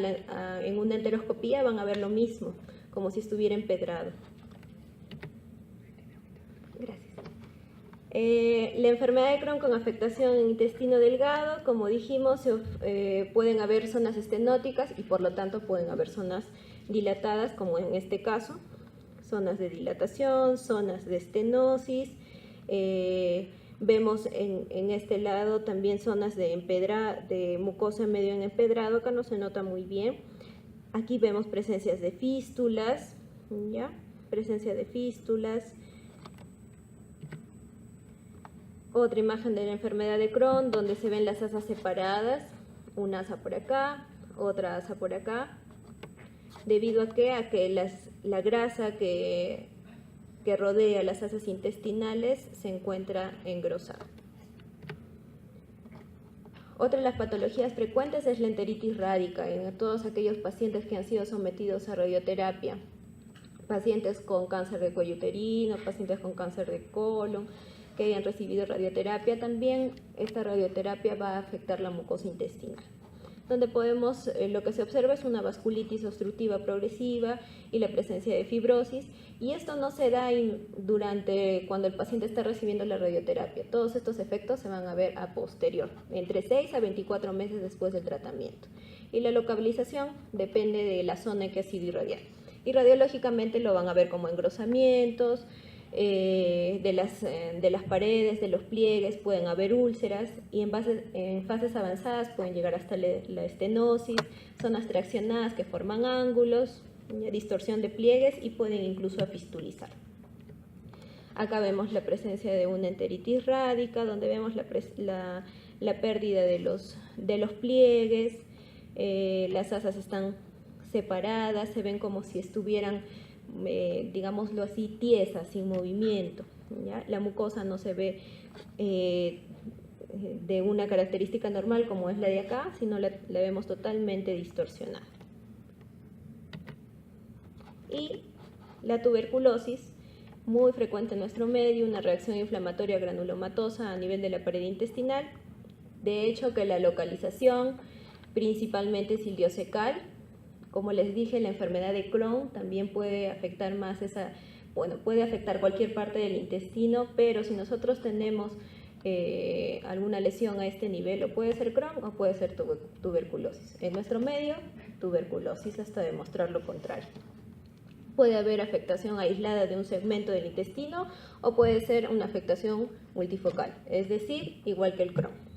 en una enteroscopía van a ver lo mismo, como si estuviera empedrado. Gracias. La enfermedad de Crohn con afectación en intestino delgado, como dijimos, pueden haber zonas estenóticas y por lo tanto pueden haber zonas dilatadas, como en este caso. Zonas de dilatación, zonas de estenosis, vemos en este lado también zonas de mucosa medio en empedrado, acá no se nota muy bien. Aquí vemos presencias de fístulas, ¿ya? Presencia de fístulas. Otra imagen de la enfermedad de Crohn donde se ven las asas separadas, una asa por acá, otra asa por acá, debido a que la grasa que rodea las asas intestinales se encuentra engrosada. Otra de las patologías frecuentes es la enteritis radica en todos aquellos pacientes que han sido sometidos a radioterapia, pacientes con cáncer de cuello uterino, pacientes con cáncer de colon, que hayan recibido radioterapia. También esta radioterapia va a afectar la mucosa intestinal, donde lo que se observa es una vasculitis obstructiva progresiva y la presencia de fibrosis, y esto no se da cuando el paciente está recibiendo la radioterapia. Todos estos efectos se van a ver a posterior, entre 6 a 24 meses después del tratamiento. Y la localización depende de la zona en que ha sido irradiada. Y radiológicamente lo van a ver como engrosamientos de las paredes, de los pliegues, pueden haber úlceras, y en fases avanzadas pueden llegar hasta la estenosis, zonas traccionadas que forman ángulos, distorsión de pliegues, y pueden incluso fistulizar. Acá vemos la presencia de una enteritis radica, donde vemos la pérdida de los pliegues, las asas están separadas, se ven como si estuvieran, digámoslo así, tiesas, sin movimiento, ¿ya? La mucosa no se ve de una característica normal como es la de acá, sino la vemos totalmente distorsionada. Y la tuberculosis, muy frecuente en nuestro medio, una reacción inflamatoria granulomatosa a nivel de la pared intestinal. De hecho, que la localización principalmente es iliocecal. Como les dije, la enfermedad de Crohn también puede afectar puede afectar cualquier parte del intestino, pero si nosotros tenemos alguna lesión a este nivel, o puede ser Crohn o puede ser tuberculosis. En nuestro medio, tuberculosis, hasta demostrar lo contrario. Puede haber afectación aislada de un segmento del intestino o puede ser una afectación multifocal, es decir, igual que el Crohn.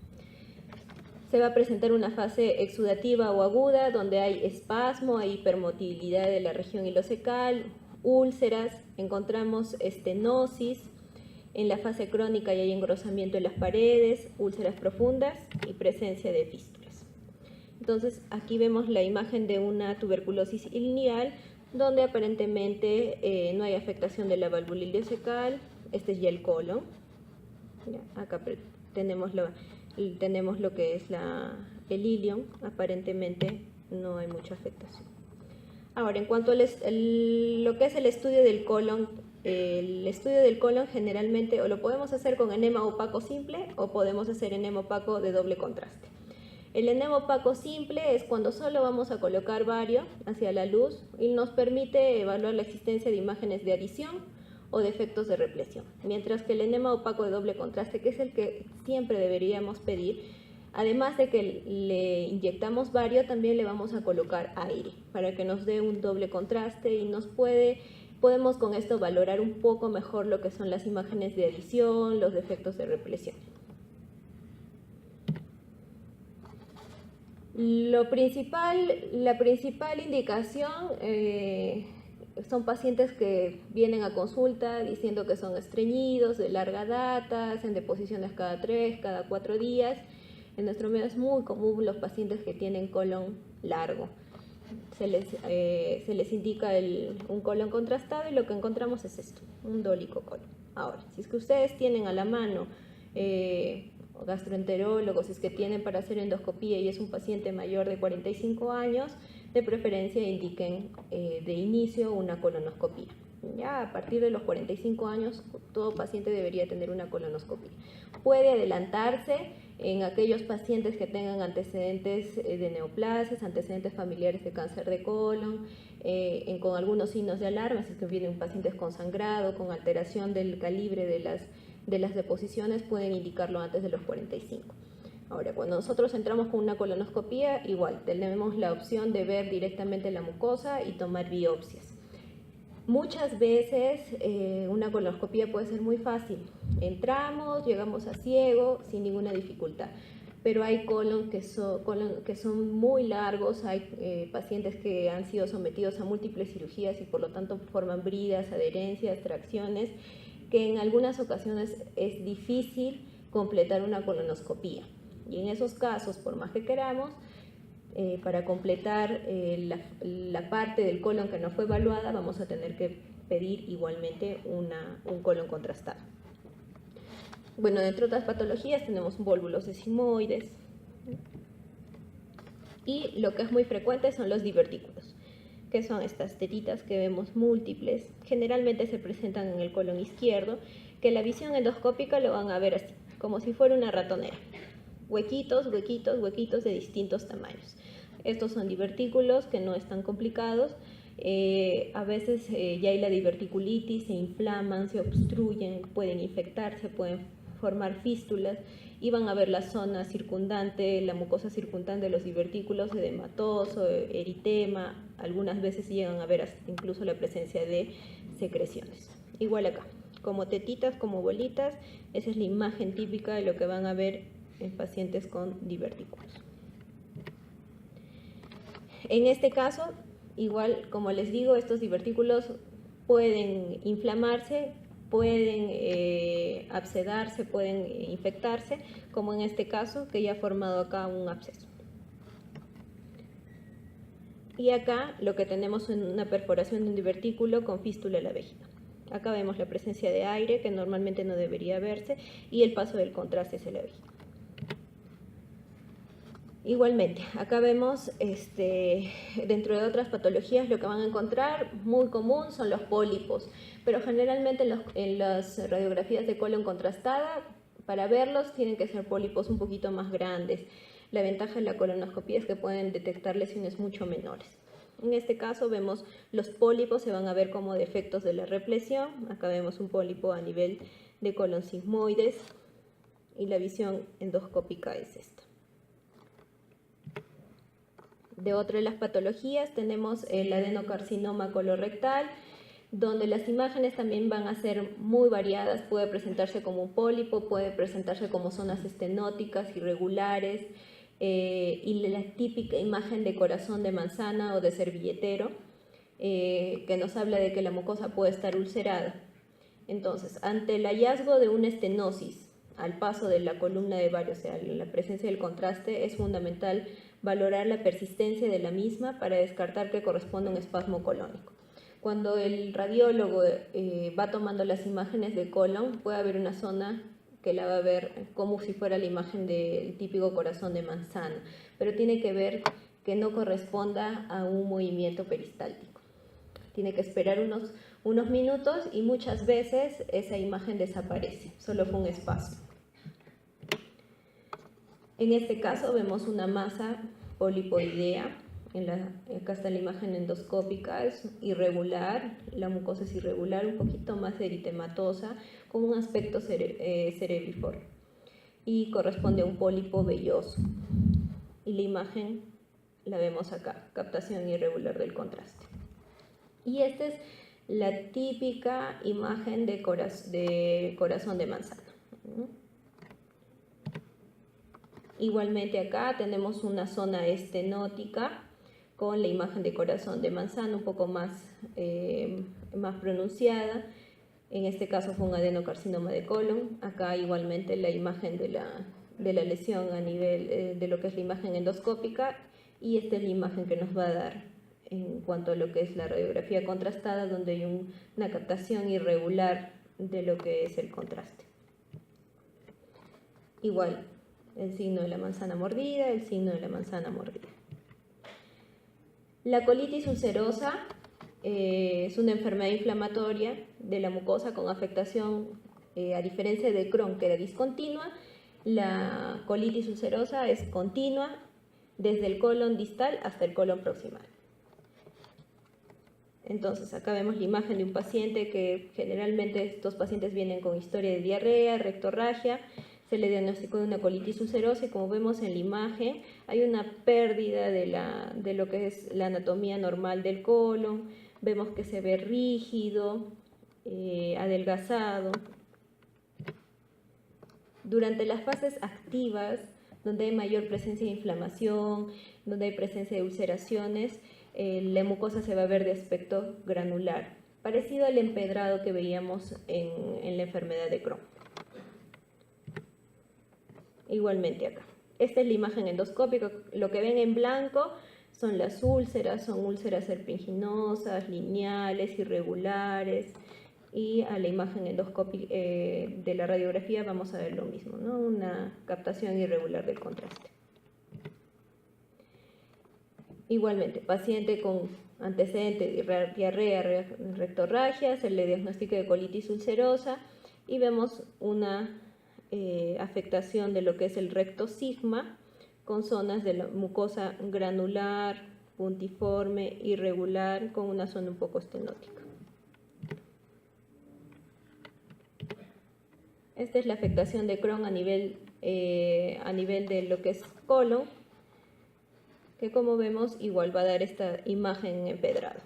Se va a presentar una fase exudativa o aguda donde hay espasmo, hay hipermotilidad de la región ileocecal, úlceras, encontramos estenosis. En la fase crónica ya hay engrosamiento de las paredes, úlceras profundas y presencia de fístulas. Entonces aquí vemos la imagen de una tuberculosis ileal donde aparentemente no hay afectación de la válvula ileocecal. Este es ya el colon. Acá tenemos lo que es el ilion, aparentemente no hay mucha afectación. Ahora, en cuanto a lo que es el estudio del colon generalmente o lo podemos hacer con enema opaco simple o podemos hacer enema opaco de doble contraste. El enema opaco simple es cuando solo vamos a colocar bario hacia la luz y nos permite evaluar la existencia de imágenes de adición o defectos de represión. Mientras que el enema opaco de doble contraste, que es el que siempre deberíamos pedir, además de que le inyectamos bario, también le vamos a colocar aire para que nos dé un doble contraste y podemos con esto valorar un poco mejor lo que son las imágenes de adición, los defectos de represión. La principal indicación son pacientes que vienen a consulta diciendo que son estreñidos de larga data, hacen deposiciones cada 3, cada 4 días. En nuestro medio es muy común los pacientes que tienen colon largo. Se les indica un colon contrastado y lo que encontramos es esto, un dólico colon. Ahora, si es que ustedes tienen a la mano gastroenterólogos, si es que tienen para hacer endoscopía y es un paciente mayor de 45 años, de preferencia indiquen de inicio una colonoscopía. Ya a partir de los 45 años, todo paciente debería tener una colonoscopía. Puede adelantarse en aquellos pacientes que tengan antecedentes de neoplasias, antecedentes familiares de cáncer de colon, con algunos signos de alarma, si es que vienen pacientes con sangrado, con alteración del calibre de las deposiciones, pueden indicarlo antes de los 45. Ahora, cuando nosotros entramos con una colonoscopía, igual, tenemos la opción de ver directamente la mucosa y tomar biopsias. Muchas veces una colonoscopía puede ser muy fácil. Entramos, llegamos a ciego sin ninguna dificultad. Pero hay colon que son muy largos, hay pacientes que han sido sometidos a múltiples cirugías y por lo tanto forman bridas, adherencias, tracciones, que en algunas ocasiones es difícil completar una colonoscopía. Y en esos casos, por más que queramos, para completar la parte del colon que no fue evaluada, vamos a tener que pedir igualmente un colon contrastado. Bueno, entre otras patologías tenemos vólvulos de sigmoides y lo que es muy frecuente son los divertículos, que son estas tetitas que vemos múltiples, generalmente se presentan en el colon izquierdo, que la visión endoscópica lo van a ver así, como si fuera una ratonera. Huequitos, huequitos, huequitos de distintos tamaños. Estos son divertículos que no están complicados. A veces ya hay la diverticulitis, se inflaman, se obstruyen, pueden infectarse, pueden formar fístulas y van a ver la zona circundante, la mucosa circundante de los divertículos, edematoso, eritema, algunas veces llegan a ver incluso la presencia de secreciones. Igual acá, como tetitas, como bolitas, esa es la imagen típica de lo que van a ver en pacientes con divertículos. En este caso, igual como les digo, estos divertículos pueden inflamarse, pueden abscedarse, pueden infectarse, como en este caso que ya ha formado acá un absceso. Y acá lo que tenemos es una perforación de un divertículo con fístula en la vejiga. Acá vemos la presencia de aire, que normalmente no debería verse, y el paso del contraste hacia la vejiga. Igualmente, acá vemos, dentro de otras patologías, lo que van a encontrar muy común son los pólipos, pero generalmente en las radiografías de colon contrastada, para verlos tienen que ser pólipos un poquito más grandes. La ventaja de la colonoscopía es que pueden detectar lesiones mucho menores. En este caso vemos los pólipos, se van a ver como defectos de la represión. Acá vemos un pólipo a nivel de colon sigmoides y la visión endoscópica es esta. De otra de las patologías tenemos el adenocarcinoma colorectal, donde las imágenes también van a ser muy variadas, puede presentarse como un pólipo, puede presentarse como zonas estenóticas irregulares, y la típica imagen de corazón de manzana o de servilletero, que nos habla de que la mucosa puede estar ulcerada. Entonces, ante el hallazgo de una estenosis al paso de la columna de Bario, o sea, la presencia del contraste, es fundamental valorar la persistencia de la misma para descartar que corresponda a un espasmo colónico. Cuando el radiólogo va tomando las imágenes de colon, puede haber una zona que la va a ver como si fuera la imagen del típico corazón de manzana, pero tiene que ver que no corresponda a un movimiento peristáltico. Tiene que esperar unos minutos y muchas veces esa imagen desaparece, solo fue un espasmo. En este caso vemos una masa polipoidea Acá está la imagen endoscópica, es irregular, la mucosa es irregular, un poquito más eritematosa, con un aspecto cerebriforme y corresponde a un pólipo velloso. Y la imagen la vemos acá, captación irregular del contraste. Y esta es la típica imagen de corazón de manzana. Igualmente acá tenemos una zona estenótica con la imagen de corazón de manzana un poco más pronunciada. En este caso fue un adenocarcinoma de colon. Acá igualmente la imagen de la lesión a nivel de lo que es la imagen endoscópica, y esta es la imagen que nos va a dar en cuanto a lo que es la radiografía contrastada, donde hay una captación irregular de lo que es el contraste. Igual, el signo de la manzana mordida, el signo de la manzana mordida. La colitis ulcerosa es una enfermedad inflamatoria de la mucosa con afectación, a diferencia de Crohn, que era discontinua. La colitis ulcerosa es continua desde el colon distal hasta el colon proximal. Entonces, acá vemos la imagen de un paciente que generalmente estos pacientes vienen con historia de diarrea, rectorragia. Se le diagnosticó de una colitis ulcerosa y, como vemos en la imagen, hay una pérdida de lo que es la anatomía normal del colon. Vemos que se ve rígido, adelgazado. Durante las fases activas, donde hay mayor presencia de inflamación, donde hay presencia de ulceraciones, la mucosa se va a ver de aspecto granular, parecido al empedrado que veíamos en la enfermedad de Crohn. Igualmente acá. Esta es la imagen endoscópica. Lo que ven en blanco son las úlceras, son úlceras serpiginosas, lineales, irregulares. Y a la imagen endoscópica de la radiografía vamos a ver lo mismo, ¿no? Una captación irregular del contraste. Igualmente, paciente con antecedente de diarrea, rectorragia, se le diagnostica de colitis ulcerosa y vemos una afectación de lo que es el recto sigma, con zonas de la mucosa granular, puntiforme, irregular, con una zona un poco estenótica. Esta es la afectación de Crohn a nivel de lo que es colon, que como vemos igual va a dar esta imagen empedrada.